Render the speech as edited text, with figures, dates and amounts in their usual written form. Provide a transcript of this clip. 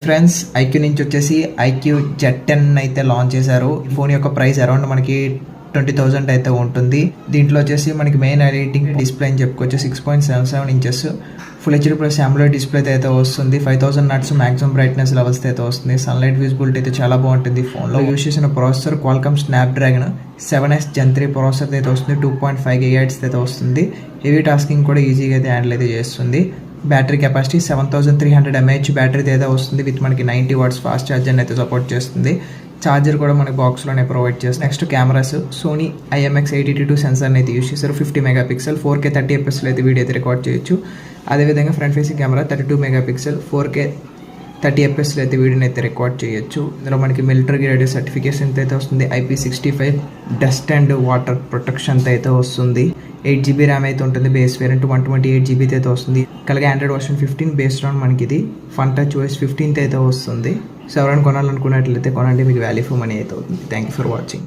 Friends, IQ నుంచి వచ్చేసి IQ Z10 అయితే లాంచ్ చేశారు. ఈ ఫోన్ యొక్క ప్రైస్ అరౌండ్ మనకి 20,000 అయితే ఉంటుంది. దీంట్లో వచ్చేసి మనకి మెయిన్ హైలైటింగ్ డిస్ప్లే అని చెప్పుకోవచ్చు. 6.77 inches full HD plus AMOLED display అయితే వస్తుంది. 5000 నట్స్ మాక్సిమం బ్రైట్నెస్ లెవెల్స్ అయితే వస్తుంది. సన్లైట్ విజిబిలిటీ అయితే చాలా బాగుంటుంది. ఫోన్లో యూస్ చేసిన processor Qualcomm Snapdragon 7S Gen 3 processor అయితే వస్తుంది. 2.5 GHz అయితే వస్తుంది. హెవీ టాస్కింగ్ కూడా ఈజీగా అయితే హ్యాండిల్ అయితే చేస్తుంది. బ్యాటరీ కెపాసిటీ 7300 mAh బ్యాటరీ అయితే వస్తుంది. విత్ మనకి 90 watts ఫాస్ట్ ఛార్జర్ అయితే సపోర్ట్ చేస్తుంది. ఛార్జర్ కూడా మనకి బాక్స్లోనే ప్రొవైడ్ చేస్తుంది. నెక్స్ట్ కెమెరాస్ సోనీ IMX882 సెన్సార్ని అయితే యూస్ చేశారు. 50 మెగాపిక్సెల్ 4K 30 fps అయితే వీడియో అయితే రికార్డ్ చేయొచ్చు. అదేవిధంగా front facing camera 32 megapixel 4K 30 fps అయితే వీడియోని అయితే రికార్డ్ చేయొచ్చు. ఇందులో మనకి మిలిటరీ గ్రేడ్ సర్టిఫికేషన్ అయితే వస్తుంది. IP65 dust and water protection అయితే వస్తుంది. 8GB ర్యామ్ అయితే ఉంటుంది. బేస్ వేరియంట్ 128GB అయితే వస్తుంది. అలాగే ఆండ్రాయిడ్ వర్షన్ 15 బేస్డ్ ఆన్ మనకి ఇది ఫన్ టచ్ OS 15 అయితే వస్తుంది. సో ఎవరైనా కొనాలనుకున్నట్లయితే కొనండి, మీకు వాల్యూ ఫర్ మనీ అయితే అవుతుంది. Thank you for watching.